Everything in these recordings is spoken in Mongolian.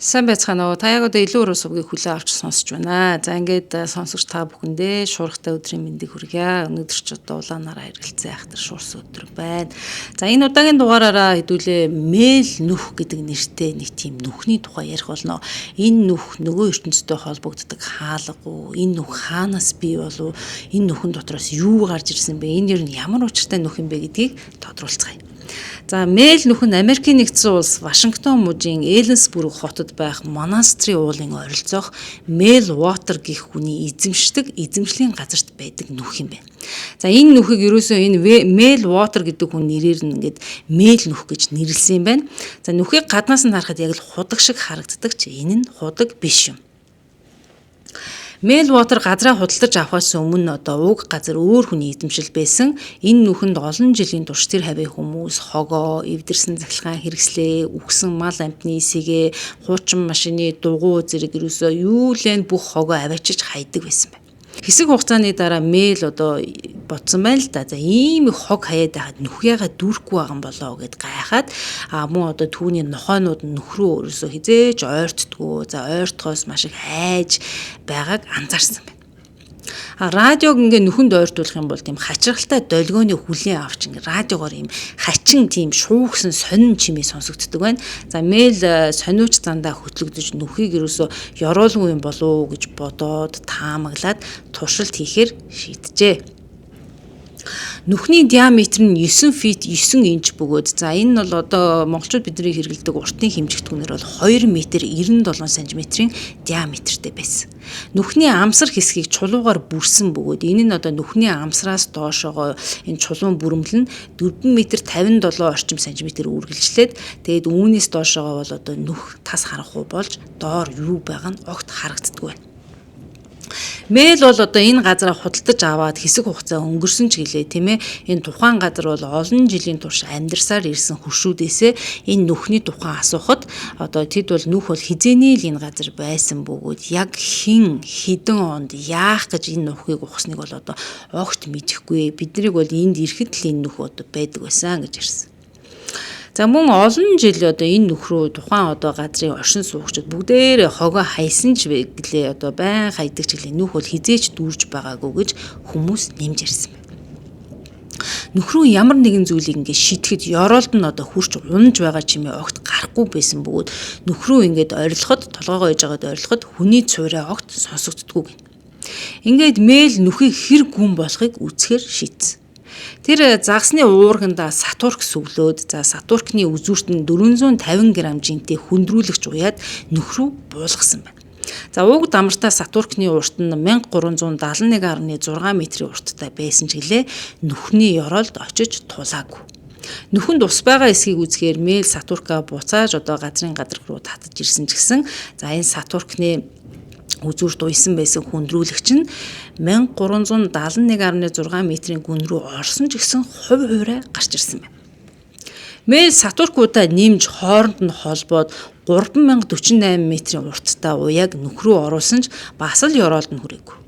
Сайн байцгаана уу. Та яг одоо илүү өрөө сувгийг хүлээ авч сонсож байна. За ингээд сонсогч та бүхэндээ шуурхтай өдрийн мэндийг хүргье. Өнөөдөр ч одоо улаанаараа эргэлзээ айхтар шуурс өдөр байна. За энэ удаагийн дугаараараа хэдүүлээ мэйл нүх гэдэг нэртэй нэг тийм нүхний тухай ярих болно. Энэ нүх нөгөө ертөнцтэй холбогддог хаалга. Энэ нүх хаанаас бий болов? Энэ нүхэн дотроос юу гарч ирсэн бэ? Энэ ер нь ямар учиртай нүх юм бэ гэдгийг тодруулцгаая. За мэйл нүх нь Америкийн нэгдсэн улс Вашингтон мужийн Элленсбург хотод байх монастырийн уулын ойролцоох Мэйл Вотер гэх хүний эзэмшлийн газарт байдаг нүх юм байна. За энэ нүхийг ерөөсөө энэ Мэйл Вотер гэдэг хүн нэрээр нь ингээд мэйл нүх гэж нэрлсэн юм байна. За нүхийг гаднаас нь харахад яг л худаг шиг харагддаг ч энэ нь худаг биш юм. Мэйл Вотер газраа худалдаж авахаас өмнө одоо уг газар өөр хүний эзэмшил байсан. Энэ нүхэнд олон жилийн турш тэр хавийн хүмүүс хогоо, эвдэрсэн цахилгаан хэрэгслээ, үхсэн мал амтны эсэгээ, хуучин машины дугуй зэрэг ерөөсөө юу лэн бүх хогоо аваачиж хайдаг байсан байна. Хэсэг хугацааны дараа мэйл одоо бодсон байна л да. За ийм их хог хаяад байхад нүхийгээ дүүрхгүй байгаа юм болоо гэд гайхаад мөн одоо түүний нохойнууд нүх рүү ерөөсөө хизээж ойртдгүү. За ойртохоос маш их хайж байгааг анзаарсан байна. Радиог ингээ нүхэнд ойртуулах юм бол тийм хачирхалтай долгионы хүлээн авч ингээ радиогоор ийм хачин тийм шуугсан сонин чимээ сонсогддог байна. За мэйл сониуч зандаа хөтлөгдөж нүхийг ерөөсөө ёроолгүй юм болов уу гэж бодоод таамаглаад туршилт хийхээр шийджээ. Нүхний диаметр нь 9 фит 9 инч бөгөөд за энэ нь бол одоо монголчууд бидний хэрэглэдэг уртын хэмжигдэхүүнээр бол 2 м 97 см-ийн диаметртэй байсан. Нүхний амсар хэсгийг чулуугаар бүрсэн бөгөөд энэ нь одоо нүхний амсраас доошогоо энэ чулуун бүрэмлэн 4 м 57 орчим сантиметр үргэлжлээд тэгээд үүнээс доошогоо бол одоо нүх тас харахгүй болж доор юу байгаа нь огт харагддаг байна. Мэйл бол одоо энэ газараа худалдаж аваад хэсэг хугацаа өнгөрсөн ч гэлээ тийм ээ. Энэ тухайн газар бол олон жилийн турш амьдарсаар ирсэн хөршүүдээсээ энэ нүхний тухайн асуухад одоо тэд бол нүх бол хизээний л энэ газар байсан бөгөөд яг хэдэн онд яах гэж энэ нүхийг ухсныг бол одоо огт мэдэхгүй. Биднийг бол энд ирэхэд л энэ нүх одоо байдаг байсан гэж ярьсан. За мөн олон жил одоо энэ нүх рүү тухайн одоо газрын оршин суугчид бүгдээрээ хогоо хайсан ч гэлээ одоо байн хайдаг ч гэлээ нүх бол хизээч дүүрж байгаагүй гэж хүмүүс нэмж ярьсан байна. Нүх рүү ямар нэгэн зүйлийг ингээд шитгэхэд ёроолд нь одоо хурч унаж байгаа чимээ огт гарахгүй байсан бөгөөд нүх рүү ингээд орилоход толгоогоо ээж байгаад орилоход хүний цуурай огт сонсогддоггүй гэнэ. Ингээд мэйл нүхийг хэр гүн болохыг үзэхээр шийдсэн. Тэр загсны уурганда сатурк сүглөөд за сатуркны үзүүрт нь 450 г жинтэй хөндрүүлэгч уяад нүх рүү буулгасан байна. За уг дамартаа сатуркны урт нь 1371.6 м-ийн урттай байсан ч гэлээ нүхний ёроолд очиж тулаагүй. Нүхэнд ус байгаа эсхийг үзэхээр мэйл сатурка буцааж одоо газрын гадар руу татаж ирсэн ч гэсэн за энэ сатуркны үзүүрт уйсан байсан хөндрүүлэгч нь 1371.6 м-ийн гүн рүү орсон ч гэсэн хувь хуурай гарч ирсэн байна. Мэйл сатуркуудаа нэмж хооронд нь холбоод 3048 м-ийн урттай уяаг нүх рүү оруулсан ч бас л ёроолд нь хүрээгүй.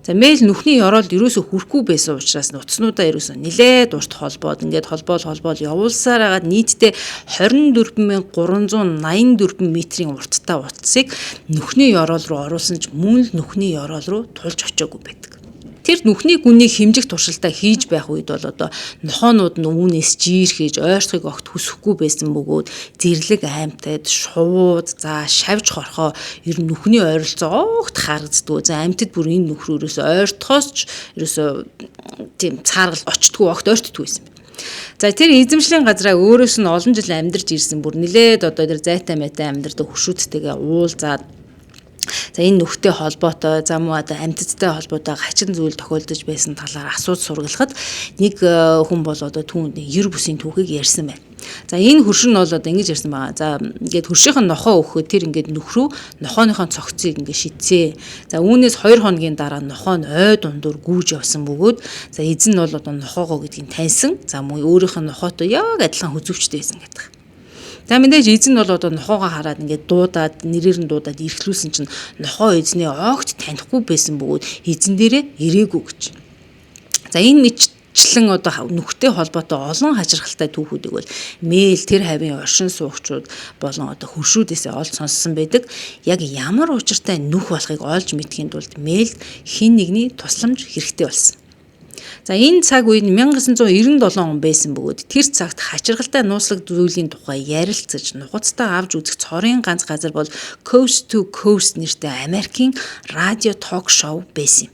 За мэйл нүхний ёроолд ерөөсө хүрэхгүй байсан учраас нуцнуудаа ерөөсө нилээд урт холбоод ингээд холбоол явуулсаар хагаад нийтдээ 24384 м-ийн урттай утсыг нүхний ёроол руу оруулсан ч мөн л нүхний ёроол руу тулж очиагүй байдаг. Тэр нүхний гүнийг хэмжих туршилтаа хийж байх үед бол одоо нохоонууд нь үүнээс жиирхэж ойртохыг огт хүсэхгүй байсан бөгөөд зэрлэг аймтад шувууд за шавж хорхоо ер нь нүхний ойролцоо огт харагддгүй. За амьтад бүр энэ нүх рүү ерөөсөө ойртохоос ч ерөөсөө тийм цааргал очтгүй огт ойртдгүй байсан. За тэр эзэмшлийн газраа өөрөөс нь олон жил амьдарч ирсэн бүр нилээд одоо тэр зайтай мэтай амьдардаг хөршүүдтэйгээ уулзаад за энэ нүхтэй холбоотой за муу одоо амьтдтай холбоотой хачин зүйл тохиолдож байсан талаар асууж сургалахад нэг хүн бол одоо түүнд ер бүсийн түүхийг ярьсан байна. За энэ хөршин нь бол одоо ингэж ярьсан байгаа. За ингээд хөршийнхэн нохоо өгөхөд тэр ингээд нүх рүү нохооныхон цогцыг ингээд шидсэн. За үүнээс 2 хоногийн дараа нохоо нь ой дундуур гүйж явсан бөгөөд за эзэн нь бол одоо нохоогоо гэдгийг таньсан. За мөн өөрийнх нь нохоотой яг адилхан хүзүүчтэй байсан гэдэг. За мэдээж эзэн нь бол одоо нохоогоо хараад ингээд дуудаад нэрээр нь дуудаад эрхлүүлсэн чинь нохоо эзнээ огт танихгүй байсан бөгөөд эзэн дээрээ ирээгүй гэж. За энэ члэн одоо нүхтэй холбоотой олон хачирхалтай түүхүүдийг бол мэйл тэр хавийн оршин суугчид болон одоо хөршүүдээс олж сонссон байдаг. Яг ямар учиртай нүх болохыг олж мэдхийн тулд мэйлд хэн нэгний тусламж хэрэгтэй болсон. За энэ цаг үед 1997 он байсан бөгөөд тэр цагт хачирхалтай нууцлаг зүйлийн тухай ярилцаж нухацтай авч үзэх цорын ганц газар бол Coast to Coast нэртэй Америкийн радио ток шоу байсан юм.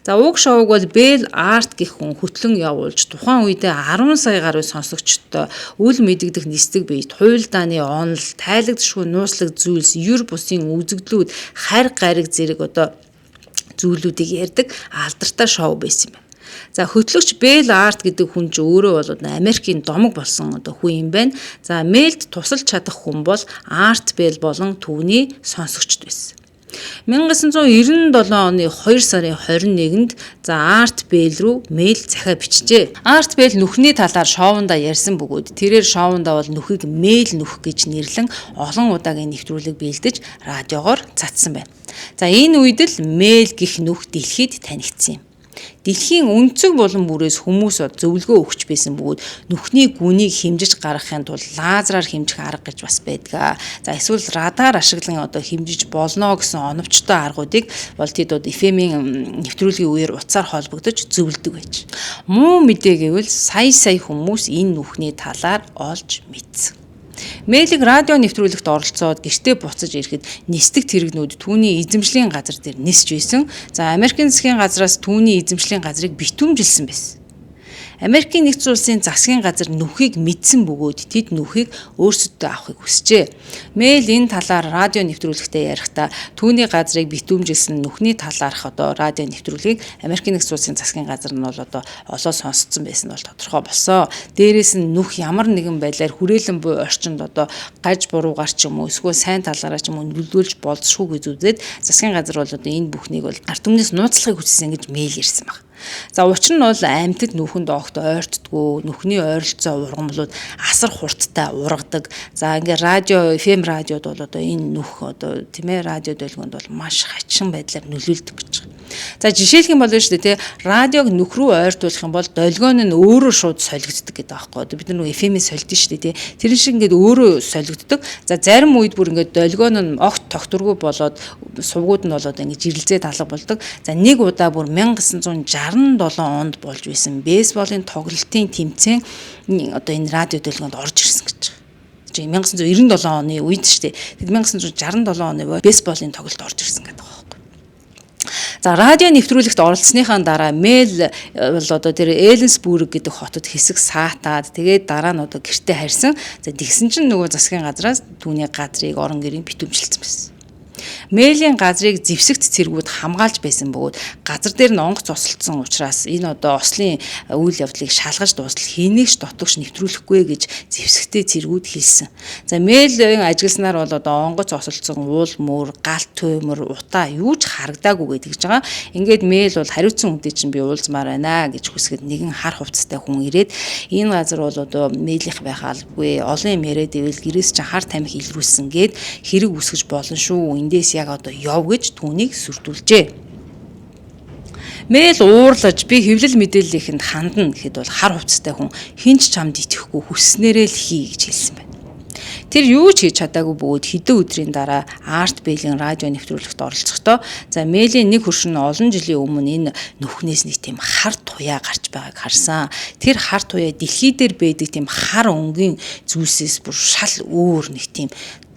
За уг шоуг бол Bell Art гэх хүн хөтлөн явуулж тухайн үедээ 10 сая гаруй сонсогчдод үл мэдэгдэх нисдэг биед хуйлдааны онол, тайлагдшгүй нууцлаг зүйлс, юр бусын үзэгдлүүд, харь гариг зэрэг одоо зүйлүүдийг ярьдаг алдартай шоу байсан юм. За хөтлөгч Bell Art гэдэг хүн ч өөрөө бол Америкийн домог болсон одоо хүн юм байна. За мэйлд тусалж чадах хүн бол Art Bell болон түүний сонсогчд байсан. 1997 оны 2 сарын 21-нд за Art Bell рүү мэйл захиа бичжээ. Art Bell нүхний талаар шоундаа ярьсан бөгөөд тэрээр шоундаа бол нүхийг мэйл нүх гэж нэрлэн олон удаагийн нэвтрүүлэг бэлдэж радиогоор цацсан байна. За энэ үед л мэйл гэх нүх дэлхийд танигдсан юм. Дэлхийн өнцөг болон бүрээс хүмүүс зөвлөгөө өгч байсан бөгөөд нүхний гүнийг хэмжиж гаргахын тулд лазераар хэмжих арга гэж бас байдаг. За эсвэл радар ашиглан одоо хэмжиж болно гэсэн оновчтой аргуудыг бол тэд FM-ийн нэвтрүүлгийн үеэр утсаар холбогдож зөвлөдөг байж. Муу мэдээ гэвэл сая хүмүүс энэ нүхний талаар олж мэдсэн. Мэйлийг радио нэвтрүүлэгт оролцоод гэртээ буцаж ирэхэд нисдэг тэрэгнүүд түүний эзэмшлийн газар дээр нисж байсан. За Америкийн засгийн газраас түүний эзэмшлийн газрыг битүүмжилсэн байсан. Америкийн нэгдсэн улсын засгийн газар нүхийг мэдсэн бөгөөд тэд нүхийг өөрсдөдөө авахыг хүсжээ. Мэйл энэ талаар радио нэвтрүүлэгтээ ярихдаа түүний газрыг битүүмжилсэн нүхний талаарх одоо радио нэвтрүүлгийг Америкийн нэгдсэн улсын засгийн газар нь бол одоо олоо сонсцсон байсан нь бол тодорхой болсон. Дээрээс нь нүх ямар нэгэн байдлаар хүрээлэн буй орчинд одоо гаж буруугаар ч юм уу эсвэл сайн талаараа ч юм уу нөлөөлж болзошгүй гэж үзээд засгийн газар бол одоо энэ бүхнийг бол ард түмнээс нууцлахыг хүссэн гэж мэйл ирсэн баг. За учир нь бол амьтад нүхэнд огт ойртдгүй, нүхний ойролцоо ургамлууд асар хурдтай ургадаг. За ингээ радио, FM радиод бол одоо энэ нүх одоо тийм ээ радио долгионд бол маш хачин байдлаар нөлөөлдөг гэж байна. За жишээлх юм бол шүү дээ тий радиог нүх рүү ойртуулах юм бол долгион нь өөрөө шууд солигддог гэдэг аахгүй. Бид нар FM-ийг солидсон шүү дээ тий. Тэр шиг ингээд өөрөө солигддог. За зарим үед бүр ингээд долгион нь огт тогтворгүй болоод сувгууд нь болоод ингээд жирэлзээ талга болдог. За нэг удаа бүр 1967 онд болж байсан бейсболын тоглолтын тэмцээн одоо энэ радио долгионд орж ирсэн гэж байна. 1997 оны үед шүү дээ. Тэгэд 1967 оны бейсболын тоглолт орж ирсэн гэдэг байна. За радио нэвтрүүлэгт оролцсныхаа дараа мэйл бол одоо тэр Элленсбург гэдэг хотод хэсэг саатаад тэгээд дараа нь одоо гэртээ харьсан. За тэгсэн чинь нөгөө засгийн газраас түүний газрыг орон гэрийн битүүмжилсэн байсан. Мэйлийн газрыг зэвсэгт цэргүүд хамгаалж байсан бөгөөд газар дээр нь онгоц осолцсон учраас энэ одоо ослын үйл явдлыг шалгаж дуустал хийнэгч дотогш нэвтрүүлэхгүй гэж зэвсэгтэй цэргүүд хэлсэн. За мэйлийн ажигласнаар бол одоо онгоц осолцсон уул мөр, галт туймөр, утаа юу ч харагдаагүй гэж байгаа. Ингээд мэйл бол хариуцсан хүнтэй чинь би уулзмаар байна гэж хүсгэд нэгэн хар хувцастай хүн ирээд энэ газар бол одоо мэйлийнх байх албагүй олон юм яриад ивэл гэрээс чинь хар тамхи илрүүлсэн гээд хэрэг үсгэж болно шүү. Эндээс яг одоо яв гэж түүнийг сүрдүүлжээ. Мэйл уурлаж би хэвлэл мэдээллийнхэнд хандна гэхэд бол хар хувцастай хүн хинч чамд итгэхгүй хүснээрээ л хий гэж хэлсэн байна. Тэр юу ч хийж чадаагүй бөгөөд хэдэн өдрийн дараа Art Bell-ийн радио нэвтрүүлэгт оролцохдоо за Мэйлийн нэг хөршин олон жилийн өмнө энэ нүхнээс нэг тийм хар туяа гарч байгааг харсан. Тэр хар туяа дэлхий дээр байдаг тийм хар өнгийн зүйлсээс бүр шал өөр нэг тийм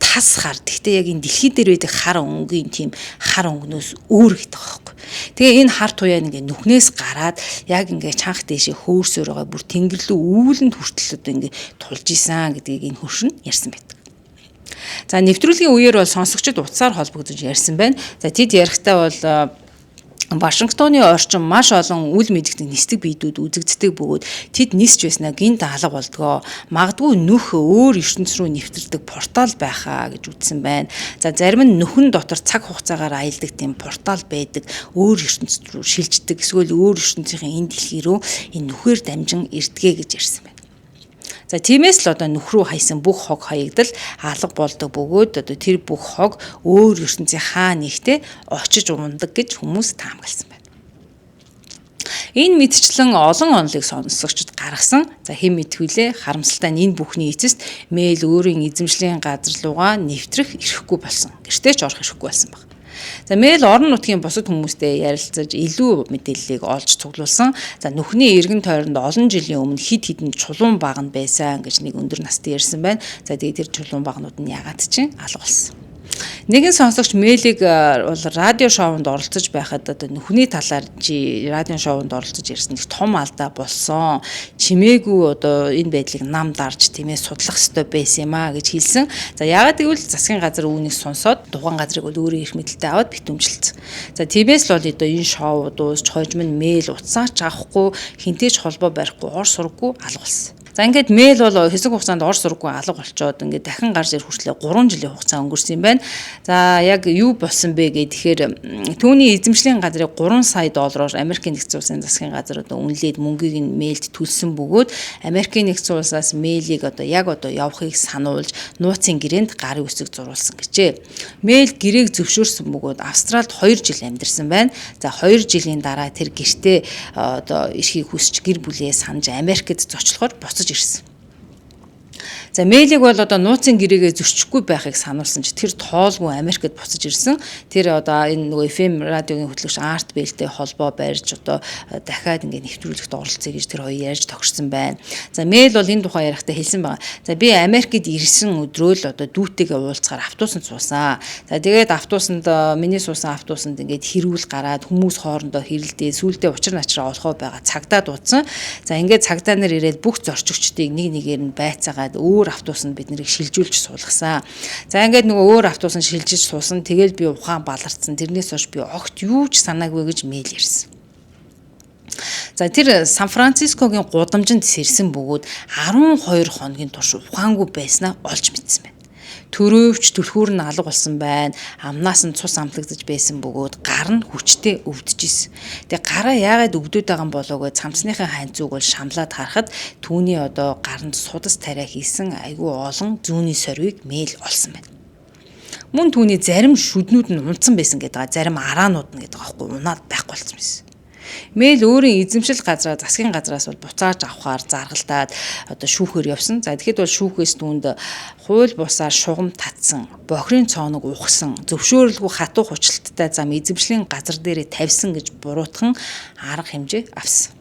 тас хар. Гэхдээ яг энэ дэлхий дээр байдаг хар өнгийн тийм хар өнгнөөс өөр гэдэг байхгүй. Тэгээ энэ хар туяа ингээ нүхнээс гараад яг ингээ чанх дэшээ хөөрсөөр байгаа бүр тэнгэр лүү үүлэнд хүртэл одоо ингээ тулж исэн гэдгийг энэ хөршин ярьсан байдаг. За нэвтрүүлгийн үеэр бол сонсогчид утсаар холбогдож ярьсан байна. За тэд ярихдаа бол Вашингтоны орчин маш олон үл мэдэгдэх нисдэг биедүүд үзэгддэг бөгөөд тэд нисж байснаа гинт алга болдгоо. Магадгүй нүх өөр ертөнц рүү нэвтрэлдэг портал байхаа гэж үзсэн байна. За зарим нь нүхэн дотор цаг хугацаагаар аялдаг тийм портал байдаг. Өөр ертөнцид рүү шилждэг. Эсвэл өөр ертөнцийн энэ дэлхий рүү энэ нүхээр дамжин ирдгээ гэж ярьсан байна. За тиймээс л одоо нүх рүү хайсан бүх хог хаягдал алга болдог бөгөөд одоо тэр бүх хог өөр ертөнцийн хаа нэгтээ очиж ундаг гэж хүмүүс таамагласан байна. Энэ мэдчлэн олон онолыг сонсогчд гаргасан. За хэн мэдхүйлээ харамсалтай нь энэ бүхний эцэст мэйл өөрийн эзэмшлийн газар руугаа нэвтрэх ирэхгүй болсон. Гэртээ ч орох ирэхгүй болсон баг. За мэйл орон нутгийн бусад хүмүүстэй ярилцаж илүү мэдээллийг олж цуглуулсан. За нүхний эргэн тойронд олон жилийн өмнө хид хідэн чулуун багна байсан гэж нэг өндөр настай ярьсан байна. За тэгээд тэр чулуун багнууд нь ягаад чинь алга болсон. Нэгэн сонсогч мэйлийг бол радио шоунд оролцож байхад одоо нүхний талаар радио шоунд оролцож ярьсан их том алдаа болсон. Чимээгүй одоо энэ байдлыг нам дарж тиймээ судлах ёстой байсан юм а гэж хэлсэн. За яагаад гэвэл засгийн газар үүнийг сонсоод тухайн газрыг бол өөрийн эрх мэдэлтэй аваад битүүмжилсэн. За тиймээс л бол одоо энэ шоу дуусч хожим нь мэйл утсаач авахгүй хинтээч холбоо барихгүй ор сурггүй алга болсон. За ингээд мэйл бол хэсэг хугацаанд ор сурггүй алга болчоод ингээд дахин гарч ирэх хүртлээр 3 жилийн хугацаа өнгөрсөн юм байна. За яг юу болсон бэ гэхээр түүний эзэмшлийн газрыг 3 сая доллараар Америкийн нэгдсэн улсын засгийн газар одоо үнэлээд мөнгийг нь мэйлд төлсөн бөгөөд Америкийн нэгдсэн улсаас мэйлийг одоо явахыг сануулж нууцын гэрээнд гарын үсэг зурулсан гэжээ. Мэйл гэрээг зөвшөөрсөн бөгөөд Австралид 2 жил амьдарсан байна. За 2 жилийн дараа тэр гэртээ одоо эрхийг хүсч гэр бүлээ санаж Америкт зочлохоор буцаж ирсэн. За мэйлийг бол одоо нууцын гэрээгээ зөрчихгүй байхыг сануулсан чи тэр тоолгүй Америкт буцаж ирсэн. Тэр одоо энэ нөгөө FM радиогийн хөтлөгч Арт Бэлтэй холбоо барьж одоо дахиад ингээд нэвтрүүлэгт оролцъё гэж тэр хоёр ярьж тохирсон байна. За мэйл бол энэ тухай ярихдаа хэлсэн байгаа. За би Америкт ирсэн өдрөө л одоо дүүтэйгээ уулзахаар автобусанд суусан. За тэгээд автобусанд миний суусан автобусанд ингээд хэрүүл гараад хүмүүс хоорондоо хэрэлдээ сүүлдээ учир начраа олохоо байгаа цагдаа дуудсан. За ингээд цагдаа нар ирээд бүх зорчигчдыг нэг нэгээр нь байцаагаад өөр автобусанд бид нарыг шилжүүлж суулгасан. За ингээд нөгөө өөр автобусанд шилжиж суусан. Тэгэл би ухаан баларцсан. Тэрнээс хойш би огт юу ч санаагүй гэж мэйл ирсэн. За тэр Сан Францискогийн гудамжинд сэрсэн бөгөөд 12 хоногийн турш ухаангүй байснаа олж мэдсэн байна. Төрөвч түлхүүр нь алга болсон байна. Амнаас нь цус амтлагдаж байсан бөгөөд гар нь хүчтэй өвдөж исэн. Тэгээ гараа яагаад өвдөд байгаа юм болоо гэж цамцныхаа ханцууг бол шамлаад харахад түүний одоо гаранд судас тариа хийсэн айгүй олон зүүнний сорвиг мэйл олсон байна. Мөн түүний зарим шүднүүд нь унтсан байсан гэдэг, зарим араанууд нь гэдэг аахгүй унаад байхгүй болсон байсан. Мэйл өөрийн эзэмшил газраа засгийн газраас бол буцааж авахаар заргалтаад одоо шүүхээр явсан. За тэгэхэд бол шүүхээс түүнд хууль бусаар шугам татсан, бохирын цооног ухсан, зөвшөөрөлгүй хатуу хучлалттай зам эзэмшлийн газар дээрээ тавьсан гэж буруутхан арга хэмжээ авсан.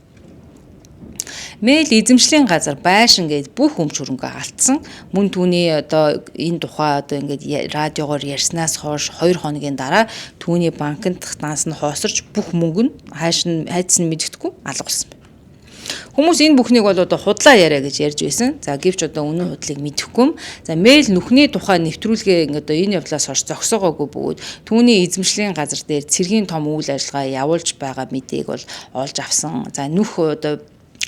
Мэйл эзэмшлийн газар байшин гээд бүх өмч хөрөнгөө алдсан. Мөн түүний одоо энэ тухай одоо ингээд радиогоор ярьснаас хойш 2 хоногийн дараа түүний банкнд танаас нь хоосорч бүх мөнгө нь хайдсан мэддэхгүй алга болсон байна. Хүмүүс энэ бүхнийг бол одоо худлаа яриа гэж ярьж байсан. За гэвч одоо үнэн худлыг мэдэхгүй юм. За мэйл нүхний тухай нэвтрүүлгээ ингээд одоо энэ явдлаас хойш зогсоогоогүй бөгөөд түүний эзэмшлийн газар дээр цэргийн том үйл ажиллагаа явуулж байгаа мэдээг бол олж авсан. За нүх одоо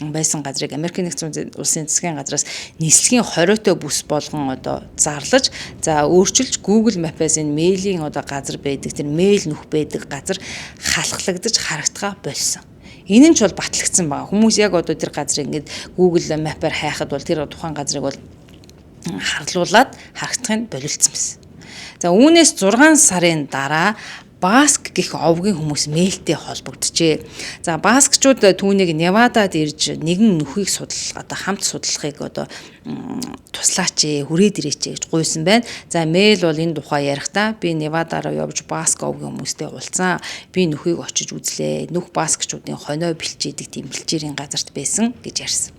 байсан газрыг Америкийн нэгдсэн улсын засгийн газраас нислэгийн 20-той бүс болгон одоо зарлаж за өөрчилж Google Map-аас энэ мэйлийн одоо газар байдаг тэр мэйл нүх байдаг газар халахлагдаж харагдгаа болсон. Энэ нь ч бол батлагдсан байгаа. Хүмүүс яг одоо тэр газрыг ингээд Google Map-аар хайхад бол тэр тухайн газрыг бол харлуулад харагдахыг болилцсон байсан. За үүнээс 6 сарын дараа Баск гэх овгийн хүмүүс мэйлтэй холбогджээ. За баскчууд түүнийг Невадад ирж нэгэн нүхийг одоо хамт судлахыг одоо туслаач хүрээд ирээч гэж гуйсан байна. За мэйл бол энэ тухай ярихдаа би Невадаараа явж Баск овгийн хүмүүстэй уулзсан. Би нүхийг очиж үзлээ. Нүх баскчуудын хонио бэлчээдэг тийм бэлчээрийн газарт байсан гэж ярьсан.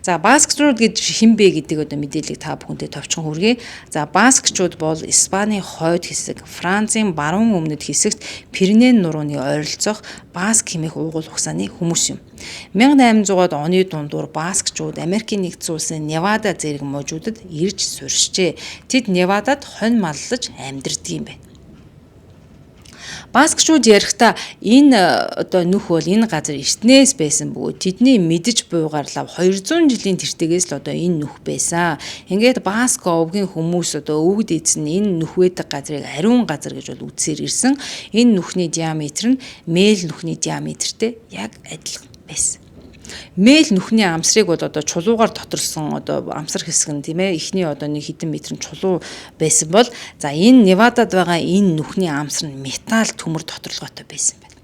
За баскчууд гэж хэн бэ гэдэг одоо мэдээллийг та бүхэндээ товчхон хүргэе. За баскчууд бол Испаний хойд хэсэг, Францын баруун өмнөд хэсэгт Пиренен нурууны ойролцоох Баск хэмээх уугуул ухсааны хүмүүс юм. 1800-аад оны дундуур баскчууд Америкийн нэгдсэн улсын Невада зэрэг мужуудад ирж суурьшжээ. Тэд Невадад хонь маллаж амьдардаг юм байна. Баскчууд ярихдаа энэ одоо нүх бол энэ газар эртнээс байсан бөгөөд тэдний мэдж буйгаарлав 200 жилийн тэртегээс л одоо энэ нүх байсан. Ингээд Баск овгийн хүмүүс одоо өвгд эзэн энэ нүх байдаг газрыг ариун газар гэж бол үзсээр ирсэн. Энэ нүхний диаметр нь мэйл нүхний диаметртэй яг адилхан байсан. Мэйл нүхний амсрыг бол одоо чулуугаар тоторсон одоо амсар хэсэг нь тийм ээ эхний одоо нэг хэдэн метрийн чулуу байсан бол за энэ Невадад байгаа энэ нүхний амсар нь металл төмөр тоторлоготой байсан байна.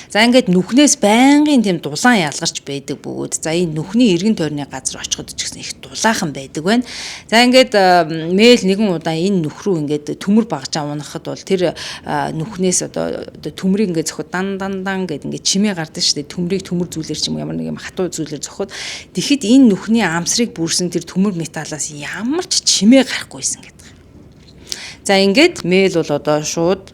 За ингээд нүхнээс байнгын тийм дулаан ялгарч байдаг бөгөөд за энэ нүхний эргэн тойрны газар очиход ч гэсэн их дулаахан байдаг байна. За ингээд мэйл нэгэн удаа энэ нүх рүү ингээд төмөр багжаа унахад бол тэр нүхнээс одоо төмрийг ингээд зөхөд дан гэд ингээд чимээ гардаг шүү дээ. Төмрийг төмөр зүйлэр ч юм ямар нэг юм хатуу зүйлэр зөхөд тэгэхэд энэ нүхний амсрыг бүрсэн тэр төмөр металлаас ямар ч чимээ гарахгүйсэн гэдэг. За ингээд мэйл бол одоо шууд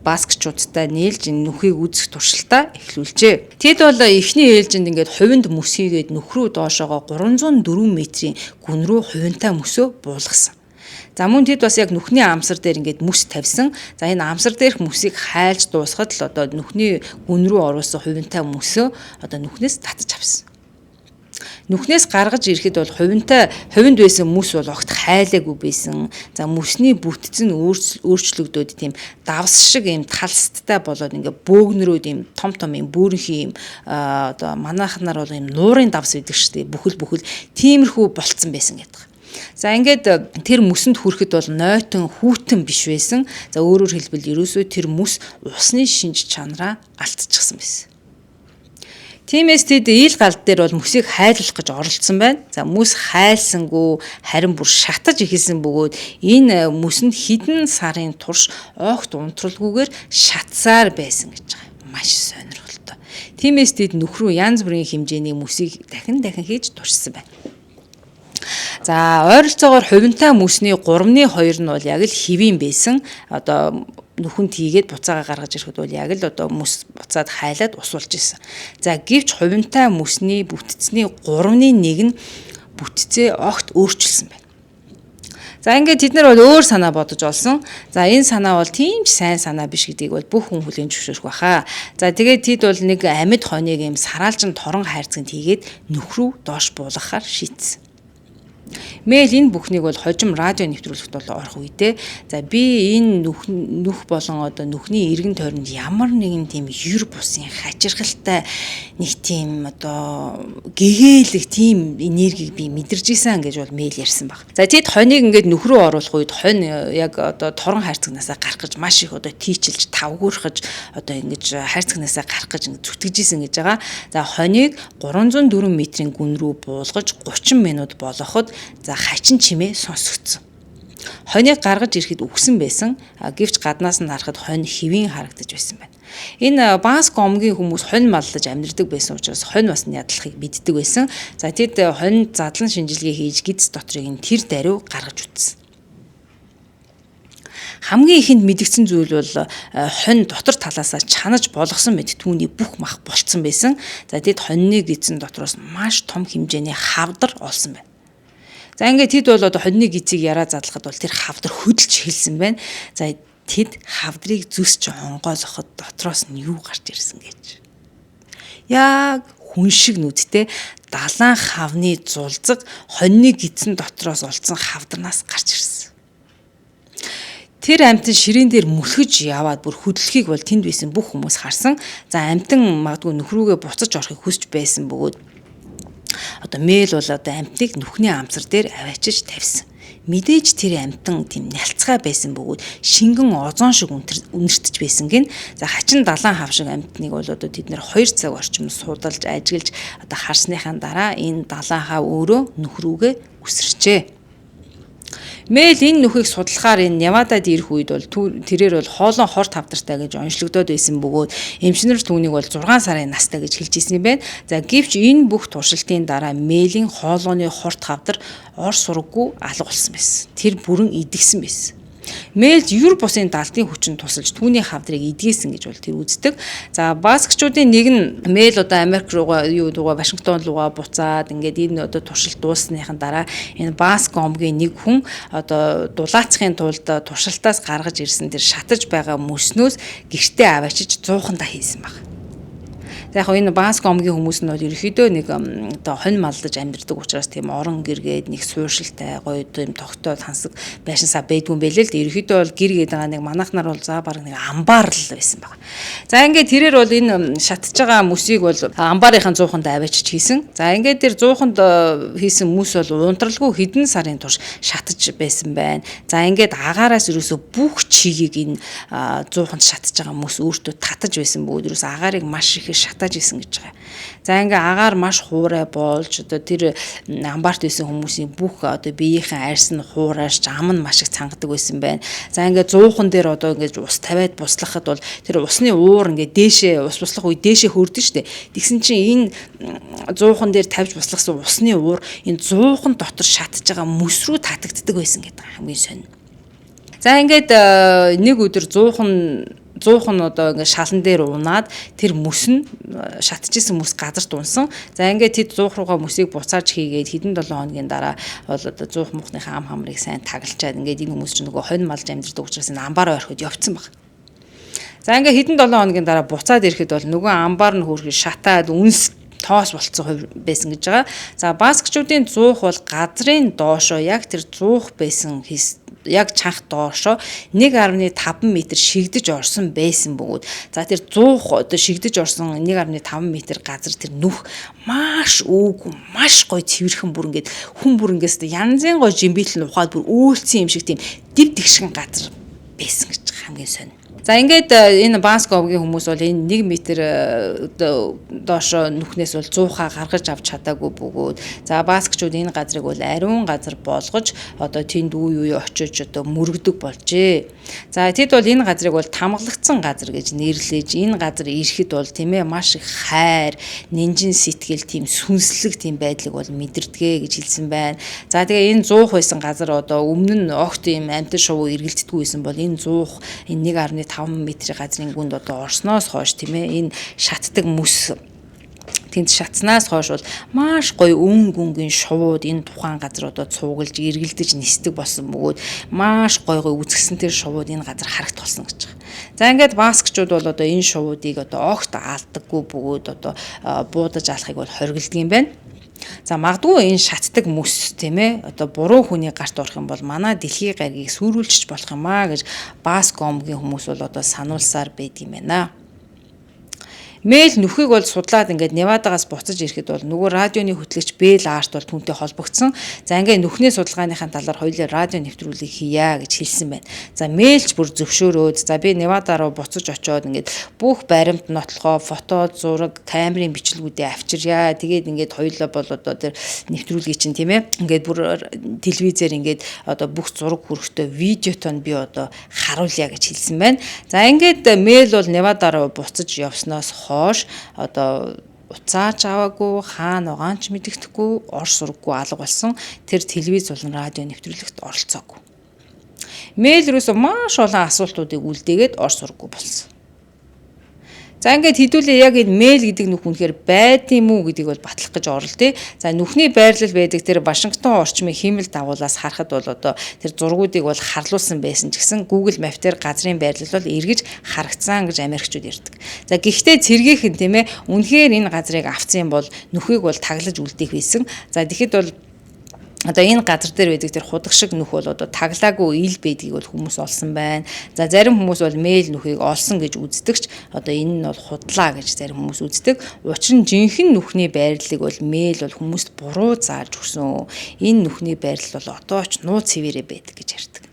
баскчуудтай нээлж энэ нүхийг үзэх туршилтаа эхлүүлжээ. Тэд бол эхний ээлжинд ингээд хувинд мөс хийгээд нүх рүү доошоогоо 304 метрийн гүн рүү хувинтай мөсөө буулгасан. За мөн тэд бас яг нүхний амсар дээр ингээд мөс тавьсан. За энэ амсар дээрх мөсийг хайлж дуусгаад л одоо нүхний гүн рүү оруулсан хувинтай мөсөө одоо нүхнээс татаж авсан. Нүхнээс гаргаж ирэхэд бол хувинд байсан мөс бол огт хайлаагүй байсан. За мөсний бүтцэн өөрчлөгдөөд тийм давс шиг юм талсттай болоод ингээ бөөгнөрөөд юм том юм бөөрийнхи юм одоо манайх нар бол юм нуурын давс гэдэг шүү дээ. Бүхэл тиймэрхүү болцсон байсан гэдэг. За ингээд тэр мөсөнд хүрэхэд бол нойтон хүүтэн биш байсан. За өөрөөр хэлбэл ерөөсөө тэр мөс усны шинж чанараа алдчихсан байсан. Тиймээс тэд ил галд дээр бол мөсийг хайлуулах гэж оролцсон байна. За мөс хайлсангүй харин бүр шатаж ихэлсэн бөгөөд энэ мөсөнд хідэн сарын турш огт унтралгүйгээр шатсаар байсан гэж байгаа. Маш сонирхолтой. Тиймээс тэд нүх рүү янз бүрийн хэмжээний мөсийг дахин хийж туршсан байна. За ойролцоогоор хувинтай мөсний 3/2 нь бол яг л хэвийн байсан. Одоо нүхэнд хийгээд буцаага гаргаж ирэхэд бол яг л одоо мөс буцаад хайлаад ус болж исэн. За гэвч хувинтай мөсний бүтцний 3/1 нь бүтцээ огт өөрчилсөн байна. За ингээд тэд нар бол өөр санаа бодож олсон. За энэ санаа бол тийм ч сайн санаа биш гэдгийг бол бүх хүн хүлээн зөвшөөрөх баха. За тэгээд тэд бол нэг амьд хоныг юм сараалжин торон хайрцагт хийгээд нүх рүү доош буулгахаар шийдсэн. Мэйл энэ бүхнийг бол хожим радио нэвтрүүлэгт бол орох үедээ за би энэ нүх болон одоо нүхний эргэн тойронд ямар нэгэн тийм юр бусын хачирхалтай нэг тийм одоо гэгээлэг тийм энергийг би мэдэрч исэн гэж бол мэйл ярьсан баг. За тэд хоныг ингээд нүх рүү оруулах үед хонь яг одоо торон хайрцагнаасаа гарах гэж маш их одоо тийчилж тавгуурхаж одоо ингэж хайрцагнаасаа гарах гэж зүтгэж исэн гэж байгаа. За хоныг 304 метрийн гүн рүү буулгаж 30 минут болгоход за хачин чимээ сонсогдсон. Хоныг гаргаж ирэхэд үхсэн байсан. Гэвч гаднаас нь харахад хонь хэвийн харагдаж байсан байна. Энэ Баск омгийн хүмүүс хонь маллаж амьдардаг байсан учраас хонь бас ядлахыг мэддэг байсан. За тэд хонь задлан шинжилгээ хийж гидс дотрыг нь тэр даруй гаргаж үтсэн. Хамгийн ихэнд мэдгдсэн зүйл бол хонь дотор талаасаа чанаж болгосон мэт түүний бүх мах болцсон байсан. За тэд хоньны гидсэн дотроос маш том хэмжээний хавдар олсон байна. За ингээд тэд бол одоо хоньны гизийг яраа задлахад бол тэр хавдар хөдөлж хэлсэн байна. За тэд хавдрыг зүсч онгойлгоход дотроос нь юу гарч ирсэн гэж. Яг хүн шиг нүдтэй далайн хавны зулзаг хоньны гидсэн дотроос олцсон хавдарнаас гарч ирсэн. Тэр амтан ширээн дээр мөлхөж яваад бүр хөдлөхийг бол тэнд байсан бүх хүмүүс харсан. За амтан магадгүй нөхрүүгээ буцаж орохыг хүсч байсан бөгөөд одоо мэйл бол одоо амтныг нүхний амсар дээр аваачиж тавьсан. Мэдээж тэр амтан тийм нялцгай байсан бөгөөд шингэн озон шиг үнэртэж байсан гин. За хачин далайн хав шиг амтныг бол одоо тэд нэр 2 цаг орчим судалж ажиглаж одоо харсныхаа дараа энэ далайн хав өөрөө нөхрүүгээ үсэрчээ. Мэйл энэ нүхийг судлахаар энэ Невадад ирэх үед бол тэрээр бол хоолон хорт хавдартай гэж онцлогдоод байсан бөгөөд эмчнэр түүнийг бол 6 сарын настай гэж хэлж ирсэн юм байна. За гэвч энэ бүх туршилтын дараа Мэйлийн хоолооны хорт хавдар ор сураггүй алга болсон байсан. Тэр бүрэн идэгсэн байсан. Мэйлж юр бусын далдын хүчин тусалж түүний хавдрыг эдгээсэн гэж бол тэр үздэг. За баскчуудын нэг нь Мэйл одоо Америк руугаа Вашингтон руугаа буцаад ингээд энэ одоо туршилт дуусныхын дараа энэ Баск омгийн нэг хүн одоо дулаацахын тулд туршилтаас гаргаж ирсэн тэр шатаж байгаа мөснөөс гэртээ аваачиж 100-ндаа хийсэн баг. За яг энэ Баск омгийн хүмүүс нь бол ерөөхдөө нэг одоо хонь малдаж амьдардаг учраас тийм орон гэргээд нэг сууршилтай гоё юм тогтоод хансаг байшин сав байдгүй юм бэлээ л дээ. Ерөөхдөө бол гэр гээд байгаа нэг манайхнаар бол за баг нэг амбаар л байсан байна. За ингээд тэрээр бол энэ шатж байгаа мөсийг бол амбаарынхаа 100-нд аваачиж хийсэн. За ингээд тэр 100-нд хийсэн мөс бол унтралгүй хэдэн сарын турш шатж байсан байна. За ингээд агаараас ерөөсө бүх чигийг энэ 100-нд шатж байгаа мөс өөртөө татаж байсан бөгөөд ерөөсө агаарыг маш их шатаж исэн гэж байгаа. За ингээ агаар маш хуурай болж одоо тэр амбарт байсан хүмүүсийн бүх одоо биеийнхэн арьс нь хуурайш ам нь маш их цангадаг байсан байна. За ингээ 100хан дээр одоо ингээ ус тавиад буслахад бол тэр усны уур ингээ дээшээ ус буслах үе дээшээ хөрдөн штэ. Тэгсэн чинь энэ 100хан дээр тавьж буслахсан усны уур энэ 100хан дотор шатж байгаа мөс рүү татагддаг байсан гэдэг хамгийн сонь. За ингээд нэг өдөр 100хан одоо ингээд шалан дээр унаад тэр мөс нь шатчихсан мөс газарт унсан. За ингээд тэд 100 руугаа мөсийг буцааж хийгээд хэдэн 7 хоногийн дараа бол одоо 100 мухныхаа ам хамрыг сайн тагалчаад ингээд энэ хүмүүс чинь нөгөө хонь малж амьдардаг учраас энэ амбаар орхиод явцсан баг. За ингээд хэдэн 7 хоногийн дараа буцаад ирэхэд бол нөгөө амбаар нь хөөрхөн шатаад үнс тоос болцсон хувь байсан гэж байгаа. За баскчуудын 100 бол газрын доошоо яг тэр 100 байсан яг чанх доошоо 1.5 м шигдэж орсон байсан бөгөөд за тэр 100 одоо шигдэж орсон 1.5 м газар тэр нүх маш өөг маш гоё цэвэрхэн бүр ингээд хүн бүр ингээс янзын гоё жимбитэл ухаад бүр өөлцсөн юм шиг тийм див тэгшгэн газар байсан гэж хамгийн сонь. За ингээд энэ Баск омгийн хүмүүс бол энэ 1 м доошоо нүхнээс бол 100-аа гаргаж авч чадаагүй бөгөөд за баскчууд энэ газрыг бол ариун газар болгож одоо тэнд үе очиж одоо мөрөгдөг болжээ. За тэд бол энэ газрыг бол тамгалагдсан газар гэж нэрлэж энэ газар ирэхэд бол тийм ээ маш их хайр, нинжин сэтгэл тийм сүнслэг тийм байдлыг бол мэдэрдэгэ гэж хэлсэн байна. За тэгээ энэ 100 байсан газар одоо өмнө нь огт ийм амтэн шувуу эргэлддэггүй байсан бол энэ 100 энэ 1.5 м газрын гүнд одоо орсноос хойш тийм ээ энэ шатдаг мөс тэнд шатснаас хойш бол маш гоё өнгөнгийн шувууд энэ тухайн газар одоо цуугалж эргэлдэж нисдэг болсон бөгөөд маш гоё үзэгсэн тэр шувууд энэ газар харагт болсон гэж байгаа. За ингээд баскчууд бол одоо энэ шувуудыг одоо огт алдаггүй бөгөөд одоо буудаж алахыг бол хориглодог юм байна. За магадгүй энэ шатдаг мөс тийм ээ одоо буруу хүний гарт орох юм бол манай дэлхийн гаригийг сүрүүлчих болох юм аа гэж Баск омгийн хүмүүс бол одоо сануулсаар байд юм байна. Мэйл нүхийг бол судлаад ингээд Невадагаас буцаж ирэхэд бол нөгөө радионы хөтлөгч Бэл Арт бол түүнтэй холбогдсон. За ингээд нүхний судалгааныхаа талаар хоёулаа радио нэвтрүүлэг хийя гэж хэлсэн байна. За мэйлч бүр зөвшөөрөөд за би Невада руу буцаж очиод ингээд бүх баримт нотлохоо, фото, зураг, камерын бичлэгүүдээ авчирья. Тэгээд ингээд хоёулаа бол одоо тэр нэвтрүүлгийг чинь тийм ээ ингээд бүр телевизээр ингээд одоо бүх зураг хүрэхтэй видеотон би одоо харуулъя гэж хэлсэн байна. За ингээд мэйл бол Невада руу буцаж явсноос одоо уцааж аваагүй хаана байгаа ч мэддэхгүй ор сургаггүй алга болсон тэр телевиз болон радио нэвтрүүлэгт оролцоогүй. Мэйл рүүсөө маш олон асуултуудыг үлдээгээд ор сургаггүй болсон. За ингээд хэдүүлээ яг энэ мэйл гэдэг нүх үнэхээр байд юм уу гэдгийг бол батлах гэж оролдъё. За нүхний байрлал байдаг тэр Вашингтон орчмын хэмэл дагуулаас харахад бол одоо тэр зургуудыг бол харлуулсан байсан ч гэсэн Google Map дээр газрын байрлал бол эргэж харагдсан гэж Америкчууд ярьдаг. За гэхдээ цэргийнхэн тийм ээ үнэхээр энэ газрыг авсан бол нүхийг бол таглаж үлдээх байсан. За тэгэхэд бол одоо энэ газар дээр байдаг тэр худаг шиг нүх бол одоо таглаагүй ил байдгийг бол хүмүүс олсон байна. За зарим хүмүүс бол мэйл нүхийг олсон гэж үздэгч одоо энэ нь бол худлаа гэж зарим хүмүүс үздэг. Учир нь жинхэнэ нүхний байрлалыг бол мэйл бол хүмүүст буруу зааж өгсөн. Энэ нүхний байрлал бол одоо ч нууц цэвэрээ байдаг гэж ярьдаг.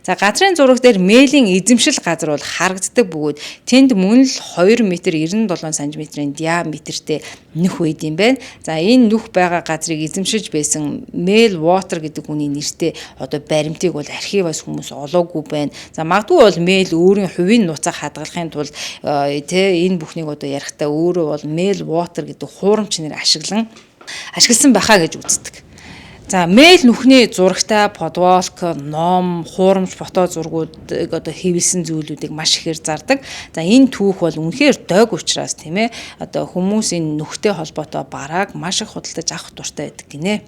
За газрын зураг дээр мэйлийн эзэмшил газар бол харагддаг бөгөөд тэнд мөн л 2 м 97 см-ийн диаметртэй нүх байд юм байна. За энэ нүх байгаа газрыг эзэмшиж байсан Мэйл Water гэдэг хүний нэртэй одоо баримтыг бол архиваас хүмүүс олоогүй байна. За магадгүй бол Мэйл өөрийн хувийн нууцаа хадгалахын тулд энэ бүхнийг одоо ярихдаа өөрөө бол Мэйл Water гэдэг хуурамч нэр ашигласан байхаа гэж үздэг. За мэйл нүхний зурагтай подволк, ном, хуурамч фото зургуудыг одоо хэвлсэн зүйлүүдийг маш ихээр зардаг. За энэ түүх бол үнэхээр дог учраас тийм ээ одоо хүмүүсийн нүхтэй холбоотой барааг маш их худалдаж авах дуртай байдаг гинэ.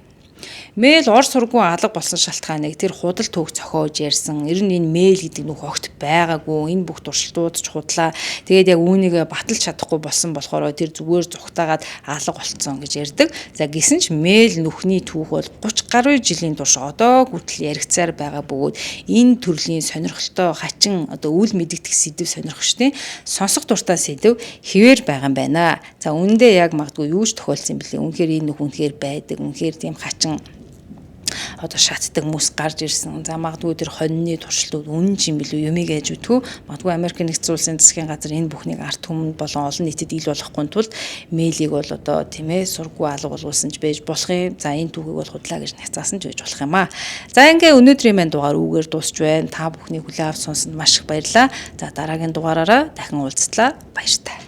Мэйл ор сургуу алга болсон шалтгааныг тэр худал төг цохиож ярьсан. Ер нь энэ мэйл гэдэг нүх огт байгаагүй. Энэ бүх туршилтууд ч худлаа. Тэгээд яг үүнийг баталж чадахгүй болсон болохоор тэр зүгээр зүгтаагаад алга болцсон гэж ярьдаг. За гисэн ч мэйл нүхний түүх бол 30 гаруй жилийн турш одоо хүртэл яригцаар байгаа бөгөөд энэ төрлийн сонирхолтой хачин одоо үл мэдэгдэх сэдв сонирхчдын сонсох дуртай сэдв хэвээр байгаа юм байна. За үүндээ яг магадгүй юу ч тохиолдсон юм бэлээ. Үнэхээр энэ нүх үнэхээр байдаг. Үнэхээр тийм хачин одоо шатдаг хүмүүс гарч ирсэн. За магадгүй тэр хоньны туршилтууд үнэн ч юм билүү юмыг ээж үтгүү. Магадгүй Америк нэгдсэн улсын засгийн газар энэ бүхнийг арт түмэнд болон олон нийтэд ил болгохгүй тулд мэйлийг бол одоо тийм ээ сургуу алга болгуулсан ч байж болох юм. За энэ түүхийг бол худлаа гэж няцаасан ч байж болох юм аа. За ингээ өнөөдрийн маань дугаар үүгээр дуусч байна. Та бүхний хүлээн авч сонсонд маш их баярлалаа. За дараагийн дугаараараа дахин уулзтлаа. Баяр та.